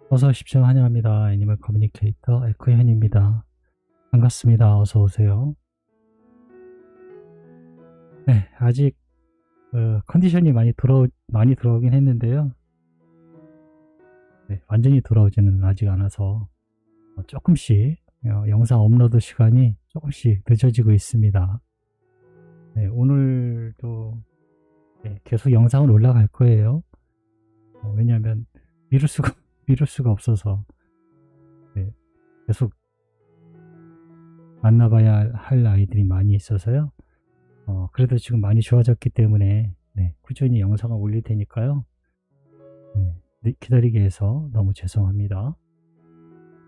어서 오십시오. 환영합니다. 애니멀 커뮤니케이터 에크현입니다. 반갑습니다. 어서 오세요. 네, 아직 컨디션이 많이 들어오긴 했는데요. 네, 완전히 돌아오지는 아직 않아서 조금씩 영상 업로드 시간이 조금씩 늦어지고 있습니다. 네, 오늘도 계속 영상은 올라갈 거예요. 왜냐하면 미룰 수가 미룰 수가 없어서 계속 만나봐야 할 아이들이 많이 있어서요. 그래도 지금 많이 좋아졌기 때문에 꾸준히 영상을 올릴 테니까요. 기다리게 해서 너무 죄송합니다.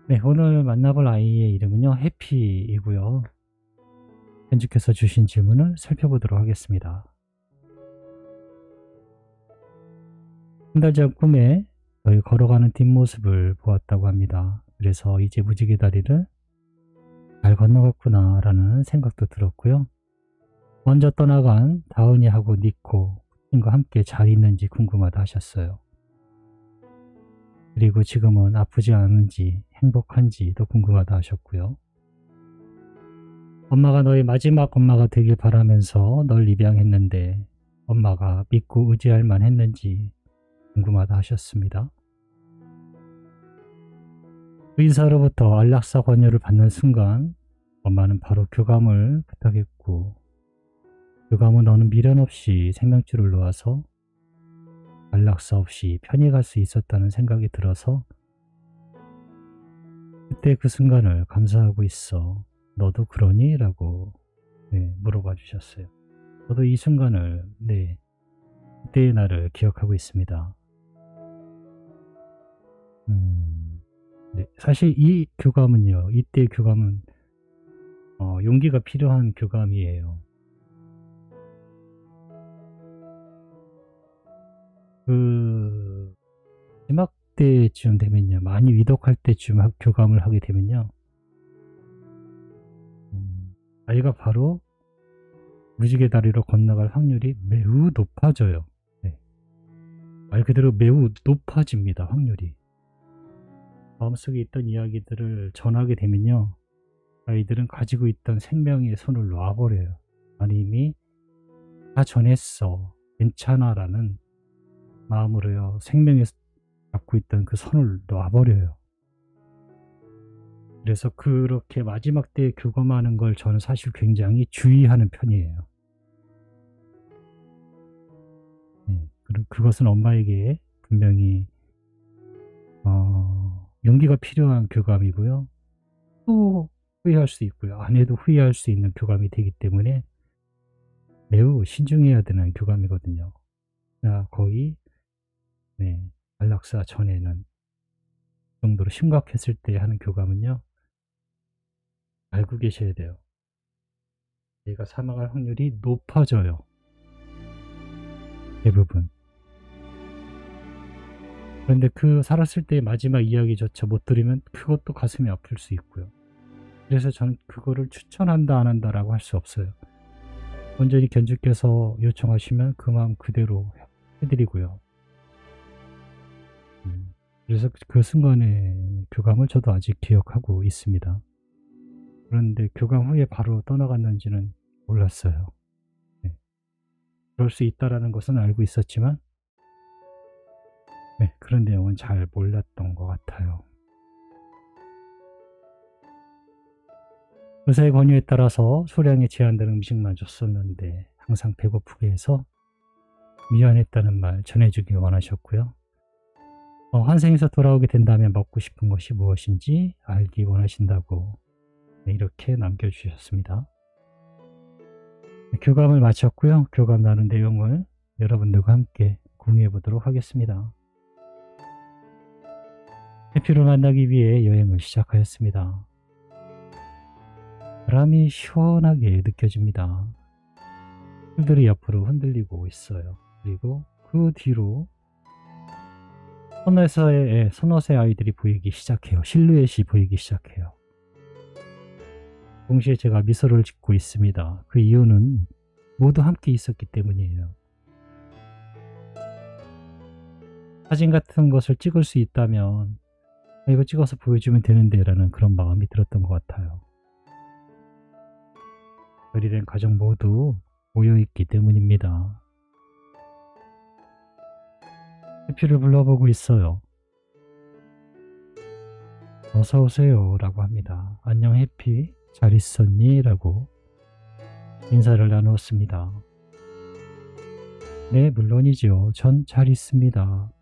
네, 오늘 만나볼 아이의 이름은요, 해피이고요. 편집께서 주신 질문을 살펴보도록 하겠습니다. 한 달 전 꿈에 저희 걸어가는 뒷모습을 보았다고 합니다. 그래서 이제 무지개 다리를 잘 건너갔구나 라는 생각도 들었고요. 먼저 떠나간 다은이하고 니코 과 함께 잘 있는지 궁금하다 하셨어요. 그리고 지금은 아프지 않은지 행복한지도 궁금하다 하셨고요. 엄마가 너의 마지막 엄마가 되길 바라면서 널 입양했는데 엄마가 믿고 의지할 만했는지 궁금하다 하셨습니다. 의사로부터 안락사 권유를 받는 순간 엄마는 바로 교감을 부탁했고, 교감은 너는 미련 없이 생명줄을 놓아서 안락사 없이 편히 갈 수 있었다는 생각이 들어서 그때 그 순간을 감사하고 있어. 너도 그러니? 라고 물어봐 주셨어요. 저도 이 순간을 그때의 나를 기억하고 있습니다. 사실 이 교감은요, 이때의 교감은 용기가 필요한 교감이에요. 마지막 때쯤 되면요, 많이 위독할 때쯤 교감을 하게 되면요, 아이가 바로 무지개 다리로 건너갈 확률이 매우 높아져요. 말 그대로 매우 높아집니다. 확률이. 마음속에 있던 이야기들을 전하게 되면요, 아이들은 가지고 있던 생명의 손을 놔버려요. 아니, 이미 다 전했어, 괜찮아 라는 마음으로요, 생명에 갖고 있던 그 손을 놔버려요. 그래서 그렇게 마지막 때에 교감하는 걸 저는 사실 굉장히 주의하는 편이에요. 그것은 엄마에게 분명히 용기가 필요한 교감이고요. 또 후회할 수 있고요. 안 해도 후회할 수 있는 교감이 되기 때문에 매우 신중해야 되는 교감이거든요. 거의 안락사 전에는 그 정도로 심각했을 때 하는 교감은요, 알고 계셔야 돼요. 얘가 사망할 확률이 높아져요. 대부분. 그런데 그 살았을 때의 마지막 이야기조차 못 들으면 그것도 가슴이 아플 수 있고요. 그래서 저는 그거를 추천한다 안 한다라고 할 수 없어요. 온전히 견주께서 요청하시면 그 마음 그대로 해드리고요. 그래서 그 순간의 교감을 저도 아직 기억하고 있습니다. 그런데 교감 후에 바로 떠나갔는지는 몰랐어요. 그럴 수 있다라는 것은 알고 있었지만 그런 내용은 잘 몰랐던 것 같아요. 의사의 권유에 따라서 소량의 제한되는 음식만 줬었는데 항상 배고프게 해서 미안했다는 말 전해주길 원하셨고요. 환생에서 돌아오게 된다면 먹고 싶은 것이 무엇인지 알기 원하신다고 이렇게 남겨주셨습니다. 교감을 마쳤고요. 교감 나눈 내용을 여러분들과 함께 공유해 보도록 하겠습니다. 해피를 만나기 위해 여행을 시작하였습니다. 바람이 시원하게 느껴집니다. 풀들이 옆으로 흔들리고 있어요. 그리고 그 뒤로 소넛의 아이들이 보이기 시작해요. 실루엣이 보이기 시작해요. 동시에 제가 미소를 짓고 있습니다. 그 이유는 모두 함께 있었기 때문이에요. 사진 같은 것을 찍을 수 있다면 이거 찍어서 보여주면 되는데 라는 그런 마음이 들었던 것 같아요. 별이 된 가족 모두 모여있기 때문입니다. 해피를 불러보고 있어요. 어서오세요 라고 합니다. 안녕 해피, 잘 있었니? 라고 인사를 나누었습니다. 네, 물론이죠. 전 잘 있습니다.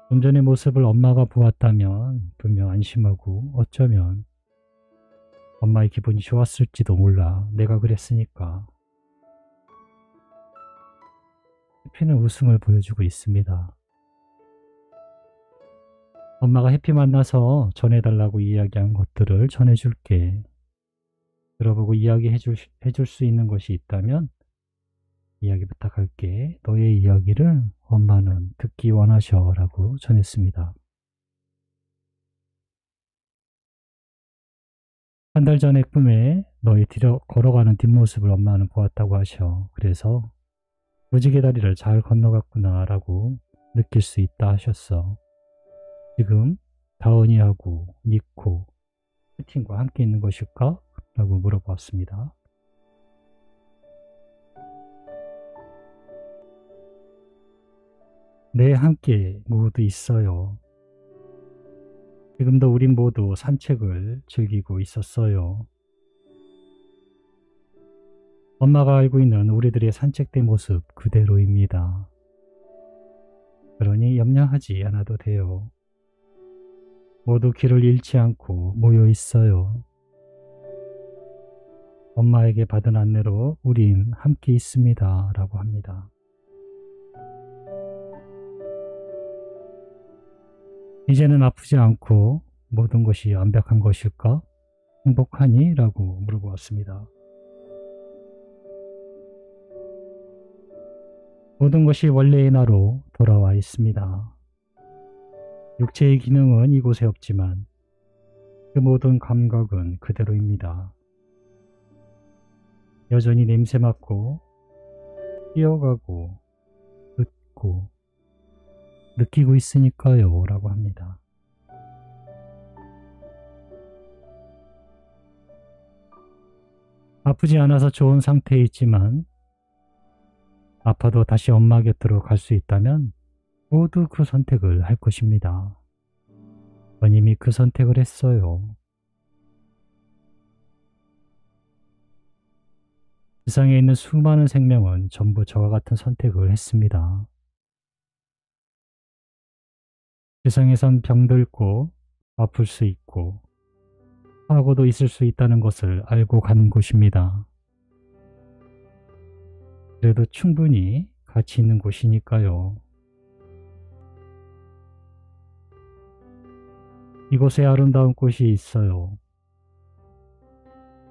좀 전의 모습을 엄마가 보았다면 분명 안심하고 어쩌면 엄마의 기분이 좋았을지도 몰라. 내가 그랬으니까. 해피는 웃음을 보여주고 있습니다. 엄마가 해피 만나서 전해달라고 이야기한 것들을 전해줄게. 들어보고 이야기해줄 수 있는 것이 있다면 이야기 부탁할게. 너의 이야기를 엄마는 듣기 원하셔 라고 전했습니다. 한 달 전에 꿈에 너의 걸어가는 뒷모습을 엄마는 보았다고 하셔. 그래서 무지개 다리를 잘 건너갔구나 라고 느낄 수 있다 하셨어. 지금 다은이하고 니코, 푸틴과 함께 있는 것일까? 라고 물어봤습니다. 네, 함께 모두 있어요. 지금도 우린 모두 산책을 즐기고 있었어요. 엄마가 알고 있는 우리들의 산책된 모습 그대로입니다. 그러니 염려하지 않아도 돼요. 모두 길을 잃지 않고 모여 있어요. 엄마에게 받은 안내로 우린 함께 있습니다. 라고 합니다. 이제는 아프지 않고 모든 것이 완벽한 것일까? 행복하니? 라고 물어보았습니다. 모든 것이 원래의 나로 돌아와 있습니다. 육체의 기능은 이곳에 없지만 그 모든 감각은 그대로입니다. 여전히 냄새 맡고 뛰어가고 듣고 느끼고 있으니까요 라고 합니다. 아프지 않아서 좋은 상태에 있지만 아파도 다시 엄마 곁으로 갈 수 있다면 모두 그 선택을 할 것입니다. 전 이미 그 선택을 했어요. 세상에 있는 수많은 생명은 전부 저와 같은 선택을 했습니다. 세상에선 병들고 아플 수 있고 사고도 있을 수 있다는 것을 알고 간 곳입니다. 그래도 충분히 가치 있는 곳이니까요. 이곳에 아름다운 꽃이 있어요.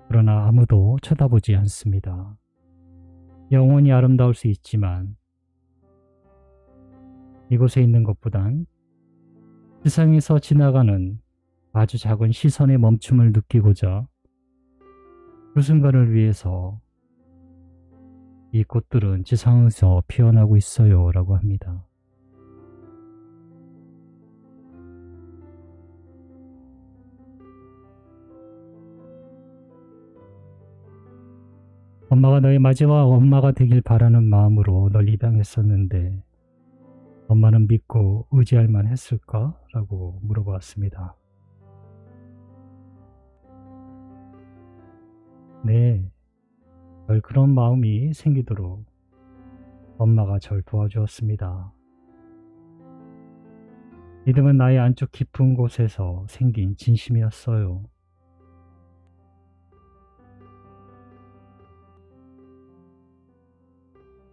그러나 아무도 쳐다보지 않습니다. 영원히 아름다울 수 있지만 이곳에 있는 것보단 세상에서 지나가는 아주 작은 시선의 멈춤을 느끼고자 그 순간을 위해서 이 꽃들은 지상에서 피어나고 있어요 라고 합니다. 엄마가 너의 마지막 엄마가 되길 바라는 마음으로 널 입양했었는데 엄마는 믿고 의지할 만 했을까? 라고 물어보았습니다. 네, 늘 그런 마음이 생기도록 엄마가 절 도와주었습니다. 믿음은 나의 안쪽 깊은 곳에서 생긴 진심이었어요.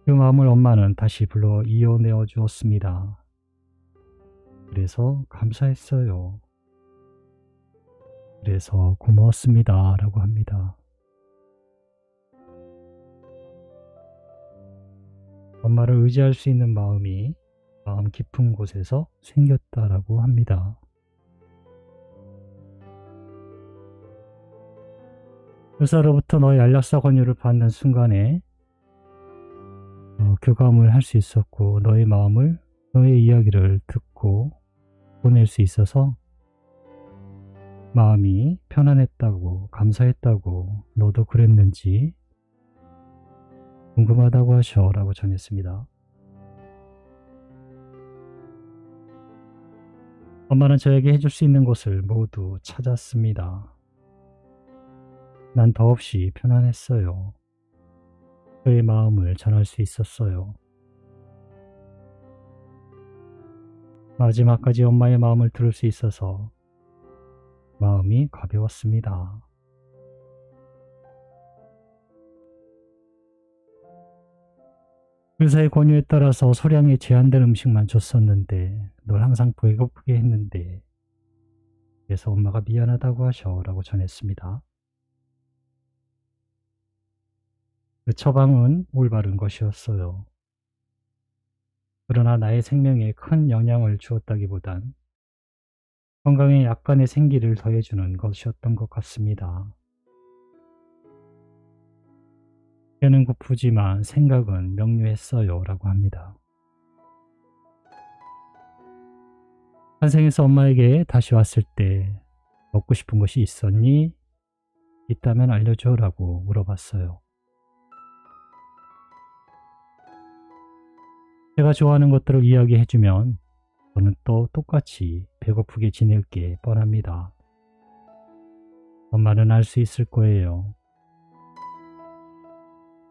그 마음을 엄마는 다시 불러 이어내어 주었습니다. 그래서 감사했어요. 그래서 고마웠습니다. 라고 합니다. 엄마를 의지할 수 있는 마음이 마음 깊은 곳에서 생겼다라고 합니다. 의사로부터 너의 안락사 권유를 받는 순간에 교감을 할 수 있었고 너의 마음을 너의 이야기를 듣고 보낼 수 있어서 마음이 편안했다고, 감사했다고, 너도 그랬는지 궁금하다고 하셔 라고 전했습니다. 엄마는 저에게 해줄 수 있는 것을 모두 찾았습니다. 난 더없이 편안했어요. 그의 마음을 전할 수 있었어요. 마지막까지 엄마의 마음을 들을 수 있어서 마음이 가벼웠습니다. 의사의 권유에 따라서 소량의 제한된 음식만 줬었는데 널 항상 배고프게 했는데 그래서 엄마가 미안하다고 하셔 라고 전했습니다. 그 처방은 올바른 것이었어요. 그러나 나의 생명에 큰 영향을 주었다기보단 건강에 약간의 생기를 더해주는 것이었던 것 같습니다. 배는 고프지만 생각은 명료했어요 라고 합니다. 환생에서 엄마에게 다시 왔을 때 먹고 싶은 것이 있었니? 있다면 알려줘 라고 물어봤어요. 제가 좋아하는 것들을 이야기해주면 저는 또 똑같이 배고프게 지낼 게 뻔합니다. 엄마는 알 수 있을 거예요.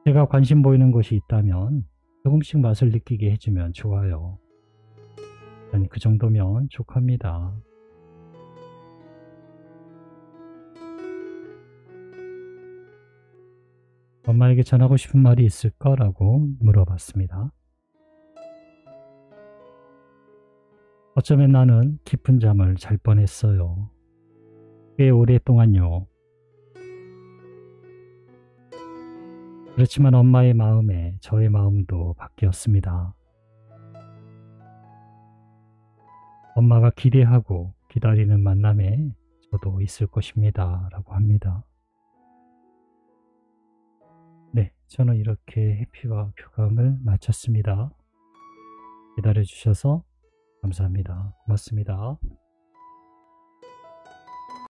제가 관심 보이는 것이 있다면 조금씩 맛을 느끼게 해주면 좋아요. 난 그 정도면 족합니다. 엄마에게 전하고 싶은 말이 있을까? 라고 물어봤습니다. 어쩌면 나는 깊은 잠을 잘 뻔했어요. 꽤 오랫동안요. 그렇지만 엄마의 마음에 저의 마음도 바뀌었습니다. 엄마가 기대하고 기다리는 만남에 저도 있을 것입니다. 라고 합니다. 네, 저는 이렇게 해피와 교감을 마쳤습니다. 기다려주셔서 감사합니다. 고맙습니다.